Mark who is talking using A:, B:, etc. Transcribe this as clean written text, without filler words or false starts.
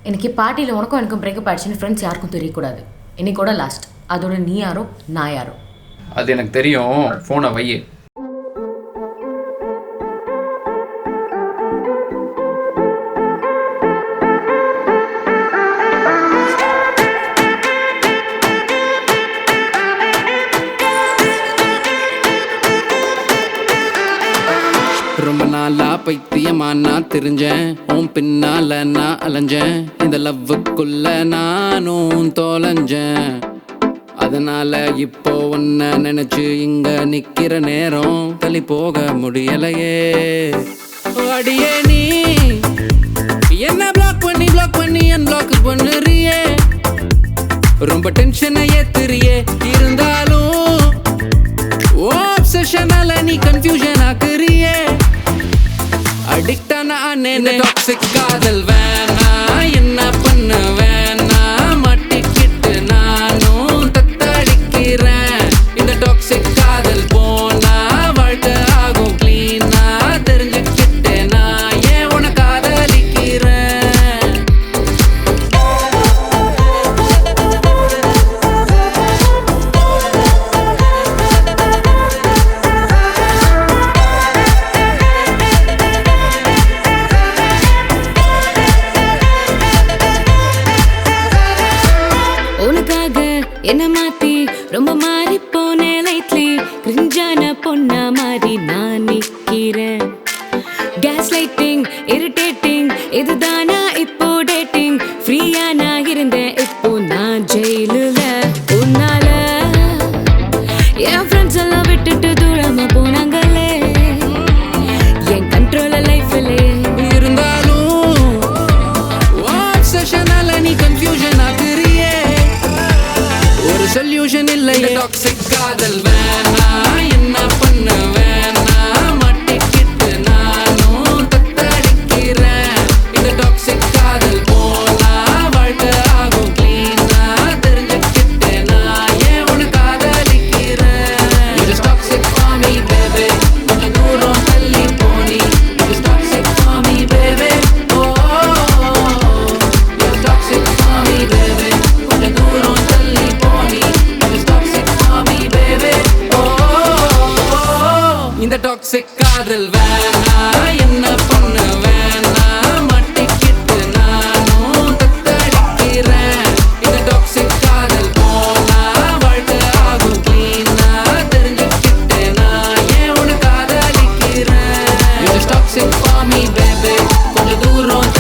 A: இன்னைக்கு பார்ட்டியில் உனக்கும் எனக்கும் பிரேக்கப் ஆயிடுச்சுன்னு ஃப்ரெண்ட்ஸ் யாருக்கும் தெரியக்கூடாது. இன்னைக்கூட லாஸ்ட். அதோட நீ யாரோ நான் யாரோ.
B: அது எனக்கு தெரியும். ஃபோனை வை.
C: ரொம்ப நாளா பைத்தியமா நான் தெரிஞ்சேன், உன் பின்னால நான் அலைஞ்சேன், இந்த லவ்வுக்குள்ள நானும் தொலைஞ்சேன். அதனால இப்போ உன்ன நினைச்சு இங்க நிக்கிற நேரம் தள்ளி போக முடியலையே. அடியே நீ என்ன பிளாக் பண்ணி அன்பிளாக் பண்ணுறியே, ரொம்ப டென்ஷனை ஏத்துறியே. இருந்தாலும் ஆப்சஷனால நீ கன்ஃபியூஷன் ஆக்குறியே. அடிக்டான ஆனேனே டாக்ஸிக் காதல் வேணா, என்ன பண்ண வேணா, மாட்டிக்கிட்டு நானும் தத்தடிக்கிறேன். இந்த டாக்ஸிக் காதல் போனா வாழ்க்கை ஆகும் கிளீனா, தெரிஞ்சுக்கிட்டே நான் ஏன் உன காதலிக்கிறேன்.
D: என்ன மாத்தி ரொம்ப மாறி போனேன் லைட்லி, கிரிஞ்சான பொண்ணா மாறி நான் நிக்கிறேன். கேஸ் லைட்டிங் இரிட்டேட்டிங் இதுதானா இப்போ டேட்டிங், ஃப்ரீயா நான் இருந்தேன் இப்போ நான் ஜெயிலுல. உன்னால என் ஃப்ரெண்ட்ஸ் எல்லாம் விட்டுட்டு தூரமா போனாங்களே, என் கண்ட்ரோல லைஃப்ல.
C: இருந்தாலும் ஆப்சஷனால நீ கன்ஃபியூஷன் ஆக்குறியே. ஒரு சொல்யூஷன் இல்லையே. டாக்ஸிக் காதல் வேணா, என்ன பண்ண வேணா, மாட்டிக்கிட்டு நானும் தத்தடிக்கிறேன். இந்த டாக்ஸிக் காதல் போனா வாழ்க்கை ஆகும் கிளீனா, தெரிஞ்சுக்கிட்டே நான் ஏன் உன காதலிக்கிறேன். It is toxic for me baby, கொஞ்சம் தூரம் தள்ளி போனி. It is toxic for me baby, oh it is toxic for me baby, கொஞ்சம் தூரம் தள்ளி போனி. It is toxic for me baby, oh இந்த டாக்ஸிக் காதல் வேணா, என்ன பண்ண வேணா, மாட்டிக்கிட்டு நானும் தத்தடிக்கிறேன். இந்த டாக்ஸிக் காதல் போனா வாழ்க்கை ஆகும் கிளீனா, தெரிஞ்சுக்கிட்டே நான் ஏன் உன காதலிக்கிறேன். It is toxic for me baby, கொஞ்சம் தூரம்